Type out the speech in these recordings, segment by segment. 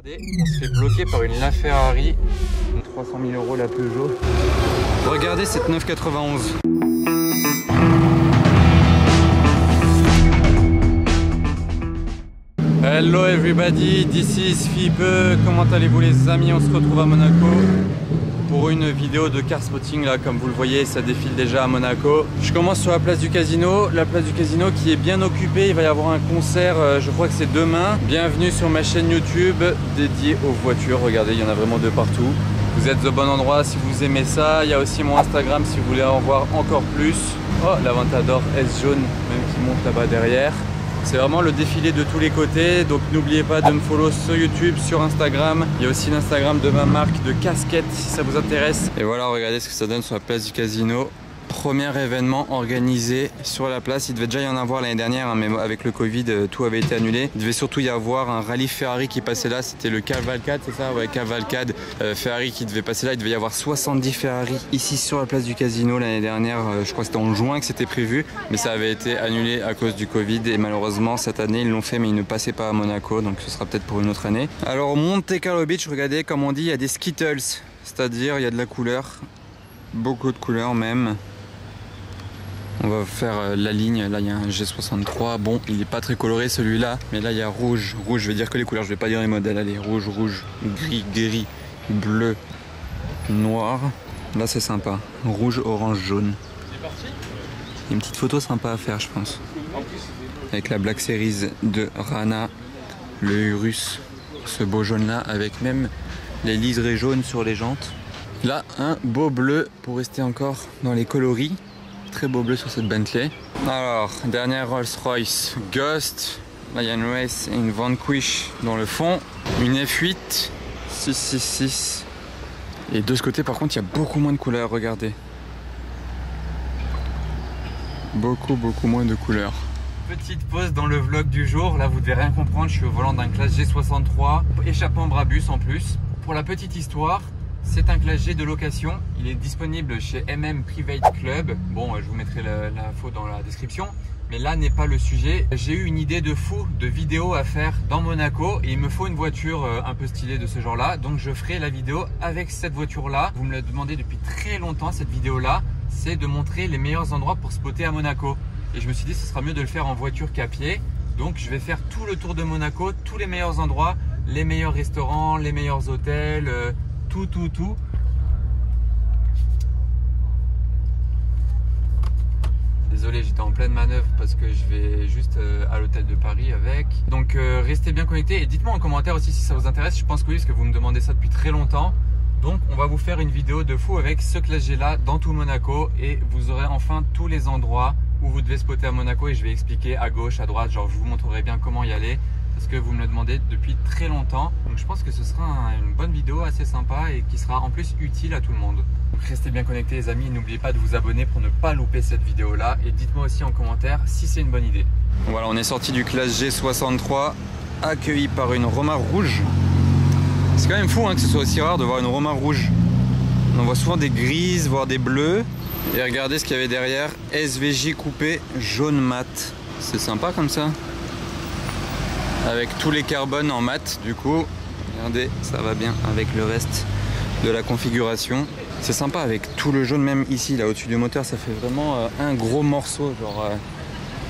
Regardez, on se fait bloquer par une LaFerrari, 300 000 € la Peugeot. Regardez cette 991. Hello everybody, this is Philippe. Comment allez-vous les amis? On se retrouve à Monaco pour une vidéo de car spotting. Là, comme vous le voyez, ça défile déjà à Monaco. Je commence sur la place du casino. La place du casino qui est bien occupée. Il va y avoir un concert, je crois que c'est demain. Bienvenue sur ma chaîne YouTube dédiée aux voitures. Regardez, il y en a vraiment de partout. Vous êtes au bon endroit si vous aimez ça. Il y a aussi mon Instagram si vous voulez en voir encore plus. Oh, l'Aventador S jaune, même qui monte là-bas derrière. C'est vraiment le défilé de tous les côtés, donc n'oubliez pas de me follow sur YouTube, sur Instagram. Il y a aussi l'Instagram de ma marque de casquettes si ça vous intéresse. Et voilà, regardez ce que ça donne sur la place du casino. Premier événement organisé sur la place. Il devait déjà y en avoir l'année dernière, hein, mais avec le Covid, tout avait été annulé. Il devait surtout y avoir un rallye Ferrari qui passait là. C'était le Cavalcade, c'est ça? Ouais, Cavalcade Ferrari qui devait passer là. Il devait y avoir 70 Ferrari ici sur la place du casino l'année dernière. Je crois que c'était en juin que c'était prévu, mais ça avait été annulé à cause du Covid. Et malheureusement, cette année, ils l'ont fait, mais ils ne passaient pas à Monaco. Donc ce sera peut-être pour une autre année. Alors, Monte Carlo Beach, regardez, comme on dit, il y a des Skittles. C'est-à-dire, il y a de la couleur. Beaucoup de couleurs même. On va faire la ligne, là il y a un G63, bon il n'est pas très coloré celui-là, mais là il y a rouge, je vais dire que les couleurs, je vais pas dire les modèles, allez, rouge, gris, bleu, noir, là c'est sympa, rouge, orange, jaune. C'est parti. Il y a une petite photo sympa à faire je pense, avec la Black Series de Rana, le Urus, ce beau jaune là, avec même les liserés jaunes sur les jantes. Là un beau bleu pour rester encore dans les coloris. Très beau bleu sur cette Bentley. Alors, dernière Rolls-Royce Ghost. Là, il y a une Race et une Vanquish dans le fond. Une F8 666. Et de ce côté, par contre, il y a beaucoup moins de couleurs. Regardez. Beaucoup moins de couleurs. Petite pause dans le vlog du jour. Là, vous devez rien comprendre. Je suis au volant d'un Classe G63. Échappement Brabus en plus. Pour la petite histoire, c'est un Classe G de location, il est disponible chez MM Private Club. Bon, je vous mettrai l'info dans la description, mais là n'est pas le sujet. J'ai eu une idée de fou de vidéo à faire dans Monaco et il me faut une voiture un peu stylée de ce genre-là. Donc je ferai la vidéo avec cette voiture-là. Vous me le demandez depuis très longtemps, cette vidéo-là, c'est de montrer les meilleurs endroits pour spotter à Monaco. Et je me suis dit ce sera mieux de le faire en voiture qu'à pied. Donc je vais faire tout le tour de Monaco, tous les meilleurs endroits, les meilleurs restaurants, les meilleurs hôtels, tout. Désolé, j'étais en pleine manœuvre parce que je vais juste à l'hôtel de Paris avec. Donc restez bien connectés et dites-moi en commentaire aussi si ça vous intéresse. Je pense que oui, parce que vous me demandez ça depuis très longtemps. Donc on va vous faire une vidéo de fou avec ce Classe G là dans tout Monaco et vous aurez enfin tous les endroits où vous devez spotter à Monaco et je vais expliquer à gauche, à droite, genre je vous montrerai bien comment y aller. Parce que vous me le demandez depuis très longtemps. Donc je pense que ce sera une bonne vidéo assez sympa et qui sera en plus utile à tout le monde. Donc restez bien connectés les amis, n'oubliez pas de vous abonner pour ne pas louper cette vidéo là. Et dites-moi aussi en commentaire si c'est une bonne idée. Voilà, on est sorti du Classe G63, accueilli par une Roma rouge. C'est quand même fou hein, que ce soit aussi rare de voir une Roma rouge. On voit souvent des grises, voire des bleus. Et regardez ce qu'il y avait derrière, SVJ coupé jaune mat. C'est sympa comme ça. Avec tous les carbones en mat du coup, regardez, ça va bien avec le reste de la configuration. C'est sympa avec tout le jaune, même ici, là au-dessus du moteur, ça fait vraiment un gros morceau. Genre,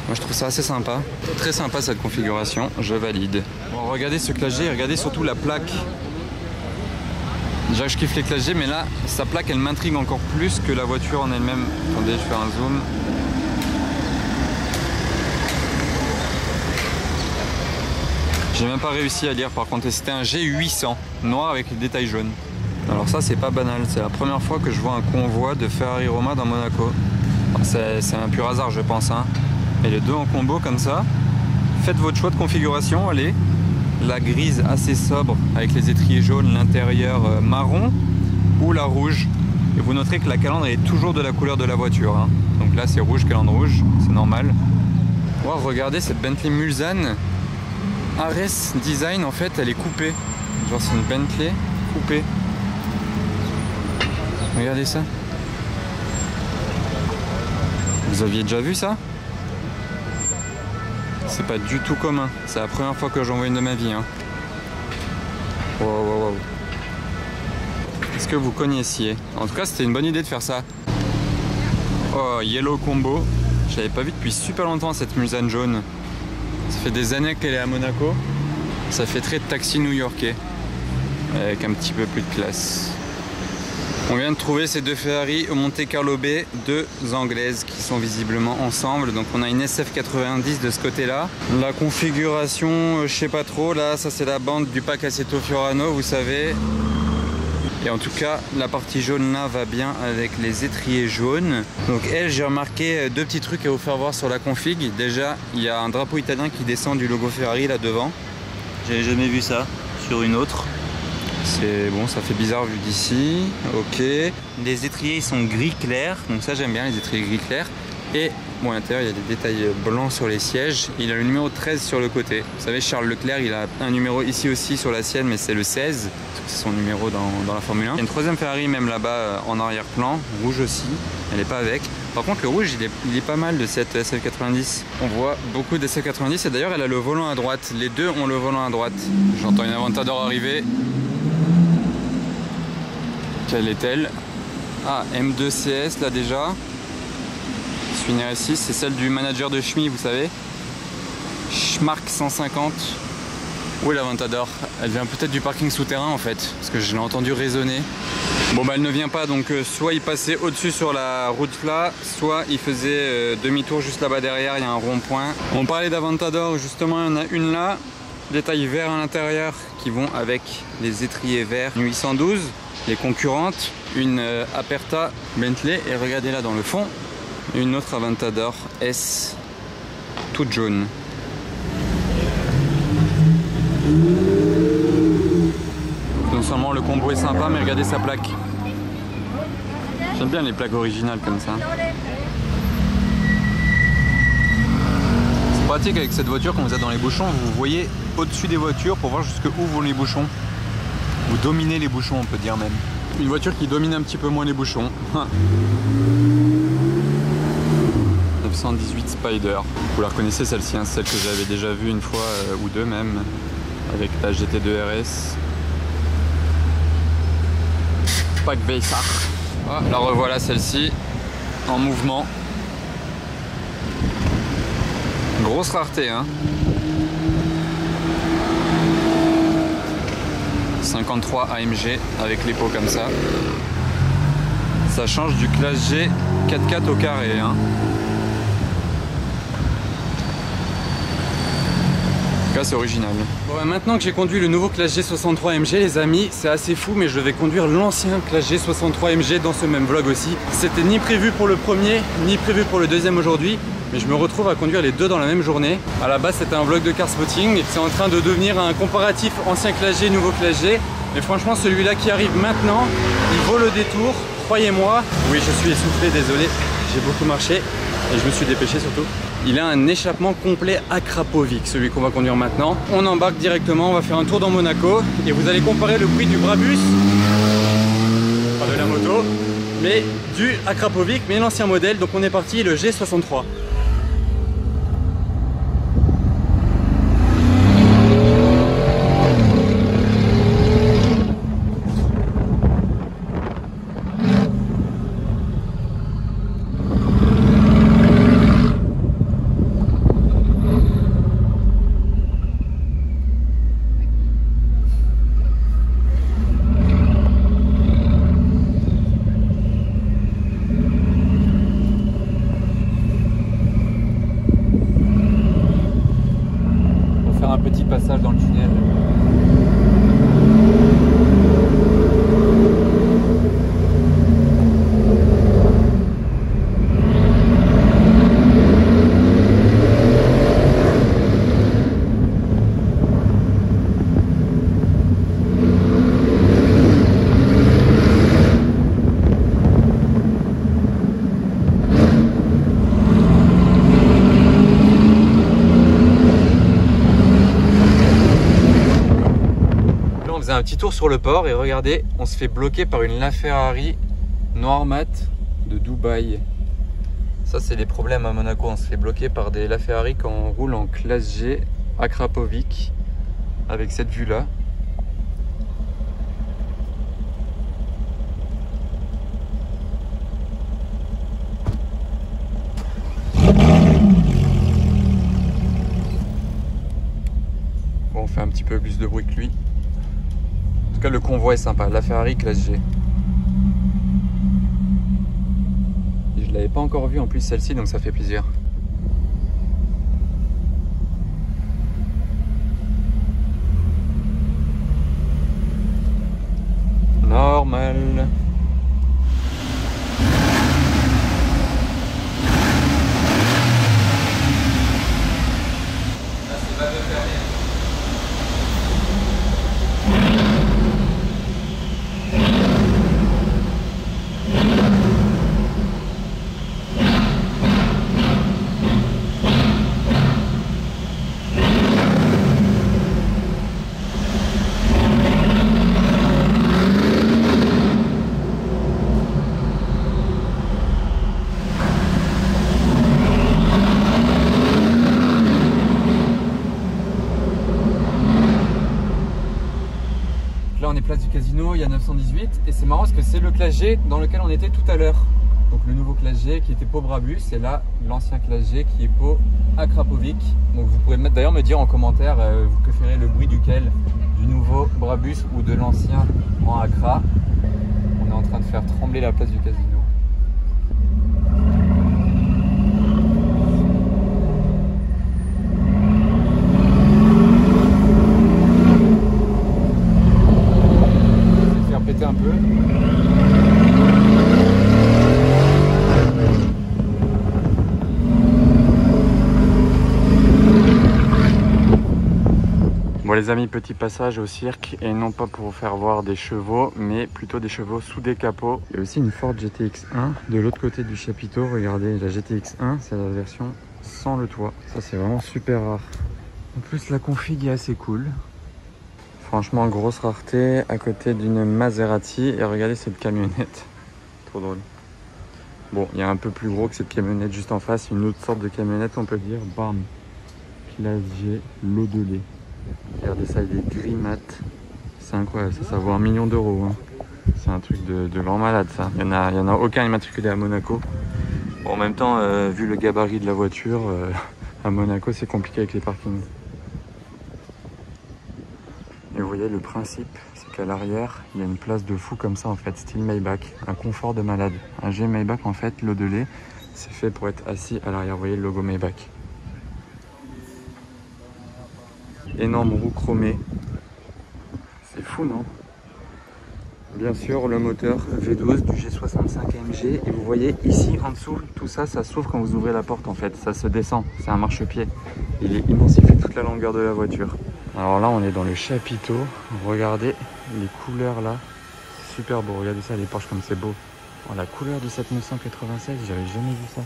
moi je trouve ça assez sympa. Très sympa cette configuration, je valide. Bon, regardez ce Classe G, regardez surtout la plaque. Déjà je kiffe les Classe G, mais là, sa plaque elle m'intrigue encore plus que la voiture en elle-même. Attendez, je fais un zoom. J'ai même pas réussi à lire par contre, c'était un G800 noir avec les détails jaunes. Alors ça c'est pas banal, c'est la première fois que je vois un convoi de Ferrari Roma dans Monaco. C'est un pur hasard je pense hein. Mais les deux en combo comme ça, faites votre choix de configuration, allez. La grise assez sobre avec les étriers jaunes, l'intérieur marron ou la rouge. Et vous noterez que la calandre est toujours de la couleur de la voiture hein. Donc là c'est rouge, calandre rouge, c'est normal. Wow, regardez cette Bentley Mulsanne. Ares Design en fait elle est coupée, genre c'est une Bentley coupée. Regardez ça. Vous aviez déjà vu ça? C'est pas du tout commun, c'est la première fois que j'en vois une de ma vie hein. Est-ce que vous connaissiez? En tout cas, c'était une bonne idée de faire ça. Oh, Yellow Combo. Je l'avais pas vu depuis super longtemps cette Mulsanne jaune. Ça fait des années qu'elle est à Monaco. Ça fait très taxi new-yorkais. Avec un petit peu plus de classe. On vient de trouver ces deux Ferrari au Monte Carlo Bay, deux anglaises qui sont visiblement ensemble. Donc on a une SF90 de ce côté-là. La configuration, je sais pas trop. Là, ça c'est la bande du pack Assetto Fiorano, vous savez. Et en tout cas, la partie jaune là va bien avec les étriers jaunes. Donc elle, j'ai remarqué deux petits trucs à vous faire voir sur la config. Déjà, il y a un drapeau italien qui descend du logo Ferrari là devant. J'avais jamais vu ça sur une autre. C'est bon, ça fait bizarre vu d'ici. Ok. Les étriers ils sont gris clair, donc ça j'aime bien les étriers gris clair. Et bon, à l'intérieur il y a des détails blancs sur les sièges. Il a le numéro 13 sur le côté. Vous savez, Charles Leclerc, il a un numéro ici aussi sur la sienne, mais c'est le 16. C'est son numéro dans la Formule 1. Il y a une troisième Ferrari même là-bas en arrière-plan, rouge aussi. Elle n'est pas avec. Par contre le rouge il est pas mal de cette SF90. On voit beaucoup de SF90 et d'ailleurs elle a le volant à droite. Les deux ont le volant à droite. J'entends une Aventador arriver. Quelle est-elle? Ah, M2CS là déjà. C'est une RS6, c'est celle du manager de Schmi, vous savez. Schmark 150. Où est l'Aventador? Elle vient peut-être du parking souterrain en fait, parce que je l'ai entendu résonner. Bon bah elle ne vient pas, donc soit il passait au-dessus sur la route là, soit il faisait demi-tour juste là-bas derrière, il y a un rond-point. On parlait d'Aventador, justement il y en a une là. Détails verts à l'intérieur qui vont avec les étriers verts 812. Les concurrentes, une Aperta Bentley et regardez là dans le fond, une autre Aventador S toute jaune. Non seulement le combo est sympa, mais regardez sa plaque. J'aime bien les plaques originales comme ça. C'est pratique avec cette voiture quand vous êtes dans les bouchons, vous voyez au-dessus des voitures pour voir jusqu'où vont les bouchons. Vous dominez les bouchons, on peut dire même. Une voiture qui domine un petit peu moins les bouchons. 918 Spider. Vous la reconnaissez celle-ci, hein, celle que j'avais déjà vue une fois ou deux même, avec la GT2 RS. Pack Veissach. Ah, la revoilà celle-ci, en mouvement. Grosse rareté, hein. 53 AMG avec les pots comme ça. Ça change du classe G 4x4 au carré, hein. En tout cas c'est original. Bon, maintenant que j'ai conduit le nouveau classe G63 MG les amis, c'est assez fou, mais je vais conduire l'ancien classe G63 MG dans ce même vlog aussi. C'était ni prévu pour le premier, ni prévu pour le deuxième aujourd'hui. Mais je me retrouve à conduire les deux dans la même journée. À la base c'était un vlog de car spotting. C'est en train de devenir un comparatif ancien classe G, nouveau classe G. Mais franchement celui-là qui arrive maintenant, il vaut le détour, croyez-moi. Oui, je suis essoufflé, désolé, j'ai beaucoup marché et je me suis dépêché surtout. Il a un échappement complet Akrapovic, celui qu'on va conduire maintenant. On embarque directement, on va faire un tour dans Monaco et vous allez comparer le bruit du Brabus, pas de la moto, mais du Akrapovic, mais l'ancien modèle. Donc on est parti, le G63. Passage dans le tunnel. Un petit tour sur le port et regardez, on se fait bloquer par une LaFerrari noir mat de Dubaï. Ça c'est les problèmes à Monaco, on se fait bloquer par des LaFerrari quand on roule en classe G Akrapovic avec cette vue là. plus de bruit que lui. En tout cas, le convoi est sympa. La Ferrari classe G. Et je l'avais pas encore vue en plus celle-ci, donc ça fait plaisir. Normal. Là on est place du Casino, il y a 918 et c'est marrant parce que c'est le classe G dans lequel on était tout à l'heure. Donc le nouveau classe G qui était Pau Brabus et là l'ancien classe G qui est Pau Akrapovic. Donc vous pourrez d'ailleurs me dire en commentaire vous préférez le bruit duquel, du nouveau Brabus ou de l'ancien en Acra. On est en train de faire trembler la place du Casino. Un peu. Bon les amis, petit passage au cirque et non pas pour vous faire voir des chevaux mais plutôt des chevaux sous des capots. Il y a aussi une Ford GTX-1 de l'autre côté du chapiteau. Regardez, la GTX-1 c'est la version sans le toit. Ça c'est vraiment super rare. En plus la config est assez cool. Franchement, grosse rareté à côté d'une Maserati. Et regardez cette camionnette. Trop drôle. Bon, il y a un peu plus gros que cette camionnette juste en face. Une autre sorte de camionnette, on peut dire. Bam. Classe G, l'eau de lait. Regardez ça, il est gris mat. C'est incroyable, ça vaut 1 million d'euros. Hein. C'est un truc de grand malade, ça. Il y en a aucun immatriculé à Monaco. Bon, en même temps, vu le gabarit de la voiture, à Monaco, c'est compliqué avec les parkings. Et vous voyez le principe, c'est qu'à l'arrière, il y a une place de fou comme ça en fait, style Maybach, un confort de malade. Un G Maybach en fait, l'eau de lait, c'est fait pour être assis à l'arrière, vous voyez le logo Maybach. Énorme roue chromée, c'est fou non? Bien sûr le moteur V12 du G65 AMG et vous voyez ici en dessous, tout ça, ça s'ouvre quand vous ouvrez la porte en fait, ça se descend, c'est un marchepied. Il est immense, il fait toute la longueur de la voiture. Alors là on est dans le chapiteau, regardez les couleurs là, c'est super beau, regardez ça les Porsche comme c'est beau. Oh, la couleur de cette 996, j'avais jamais vu ça.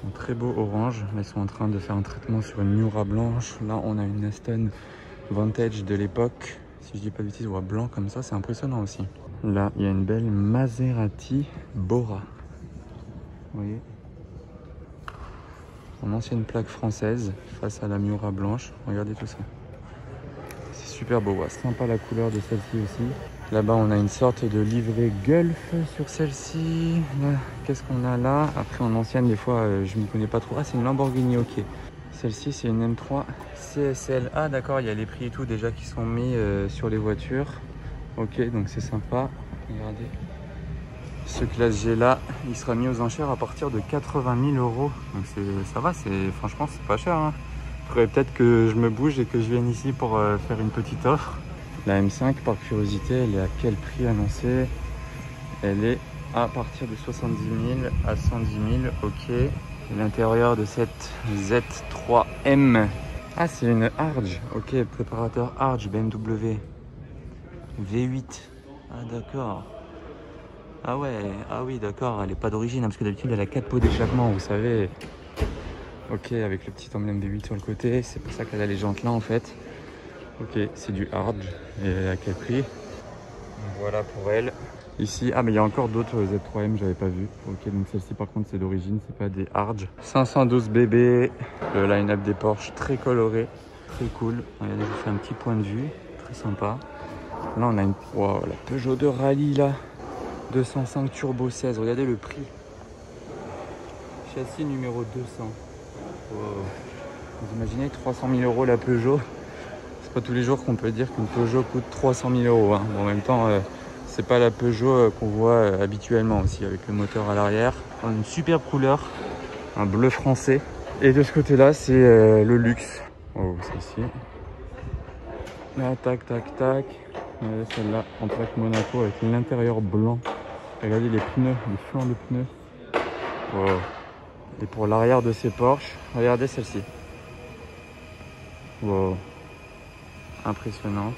Un très beau orange, là ils sont en train de faire un traitement sur une Miura blanche. Là on a une Aston Vantage de l'époque, si je dis pas de bêtises, ouais, blanc comme ça, c'est impressionnant aussi. Là il y a une belle Maserati Bora, vous voyez. En ancienne plaque française face à la Miura blanche, regardez tout ça. C'est super beau, ouais. Sympa la couleur de celle-ci aussi. Là-bas on a une sorte de livrée Gulf sur celle-ci. Qu'est-ce qu'on a là? Après en ancienne des fois je m'y connais pas trop. Ah c'est une Lamborghini, ok. Celle-ci c'est une M3 CSL. Ah d'accord, il y a les prix et tout déjà qui sont mis sur les voitures. Ok, donc c'est sympa. Regardez. Ce classe G là, il sera mis aux enchères à partir de 80 000 euros. Donc ça va, franchement c'est pas cher. Hein. Il faudrait peut-être que je me bouge et que je vienne ici pour faire une petite offre. La M5 par curiosité, elle est à quel prix annoncé? Elle est à partir de 70 000 à 110 000, ok. L'intérieur de cette Z3M. Ah c'est une Arge, ok, préparateur Arge BMW. V8, ah d'accord. Ah ouais, ah oui d'accord, elle est pas d'origine, parce que d'habitude elle a 4 pots d'échappement, vous savez. Ok, avec le petit emblème V8 sur le côté, c'est pour ça qu'elle a les jantes là en fait. Ok, c'est du Arge, et à quel prix? Voilà pour elle. Ici, ah mais il y a encore d'autres Z3M, j'avais pas vu. Ok, donc celle-ci par contre c'est d'origine, c'est pas des Arge. 512 BB, le line-up des Porsche très coloré, très cool. Regardez, je vous fais un petit point de vue, très sympa. Là on a une, wow, la Peugeot de rallye là. 205 Turbo 16, regardez le prix. Châssis numéro 200. Wow. Vous imaginez 300 000 euros la Peugeot. pas tous les jours qu'on peut dire qu'une Peugeot coûte 300 000 €. Hein. Bon, en même temps, c'est pas la Peugeot qu'on voit habituellement aussi, avec le moteur à l'arrière. Une superbe couleur, un bleu français. Et de ce côté-là, c'est le luxe. Oh, celle-ci. Là, tac, tac, tac. Celle-là, en plaque Monaco avec l'intérieur blanc. Regardez les pneus, les flancs de pneus. Wow. Et pour l'arrière de ces Porsche, regardez celle-ci. Wow. Impressionnante.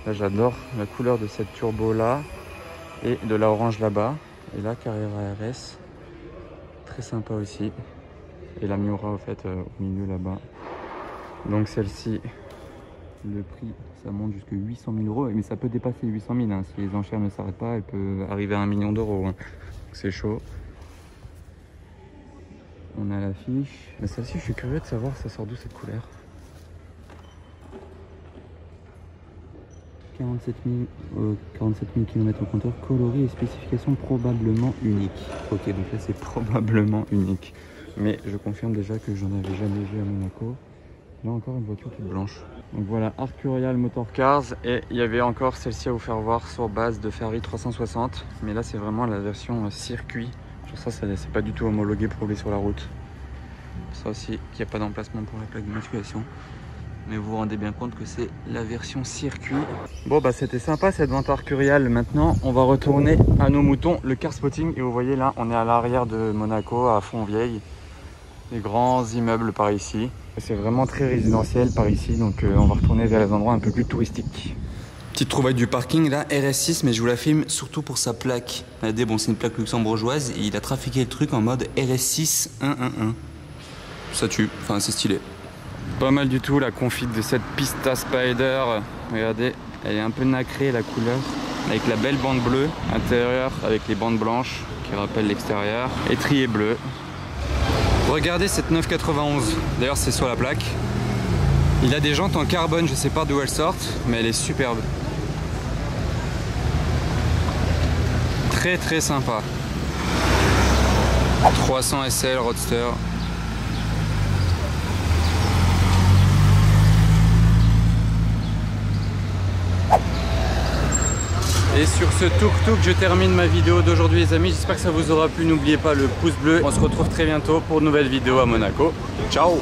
Là, j'adore la couleur de cette turbo là et de la orange là-bas. Et là, Carrera RS. Très sympa aussi. Et la Miura, au fait, au milieu là-bas. Donc celle-ci, le prix, ça monte jusqu'à 800 000 €. Mais ça peut dépasser 800 000. Hein. Si les enchères ne s'arrêtent pas, elle peut arriver à 1 million d'euros. Hein. C'est chaud. On a l'affiche. Mais celle-ci, je suis curieux de savoir ça sort d'où cette couleur. 47 000 km au compteur, coloris et spécifications probablement uniques. Ok, donc là c'est probablement unique. Mais je confirme déjà que j'en avais jamais vu à Monaco. Là encore une voiture toute blanche. Donc voilà, Arcurial Motor Cars. Et il y avait encore celle-ci à vous faire voir sur base de Ferrari 360. Mais là c'est vraiment la version circuit. Sur ça, c'est pas du tout homologué pour rouler sur la route. Ça aussi, qu'il n'y a pas d'emplacement pour la plaque d'immatriculation. Mais vous vous rendez bien compte que c'est la version circuit. Bon bah c'était sympa cette vente Arcurial. Maintenant on va retourner à nos moutons, le car spotting. Et vous voyez là on est à l'arrière de Monaco, à Fontvieille. Les grands immeubles par ici. C'est vraiment très résidentiel par ici. Donc on va retourner vers les endroits un peu plus touristiques. Petite trouvaille du parking là, RS6, mais je vous la filme surtout pour sa plaque. Regardez, bon c'est une plaque luxembourgeoise et il a trafiqué le truc en mode RS6 111. Ça tue, enfin c'est stylé. Pas mal du tout la config de cette Pista Spider. Regardez, elle est un peu nacrée la couleur. Avec la belle bande bleue, intérieur avec les bandes blanches qui rappellent l'extérieur. Étrier bleu. Regardez cette 991. D'ailleurs c'est sur la plaque. Il a des jantes en carbone, je sais pas d'où elles sortent, mais elle est superbe. Très très sympa. 300 SL Roadster. Et sur ce tuk-tuk, je termine ma vidéo d'aujourd'hui les amis. J'espère que ça vous aura plu. N'oubliez pas le pouce bleu. On se retrouve très bientôt pour une nouvelle vidéo à Monaco. Ciao!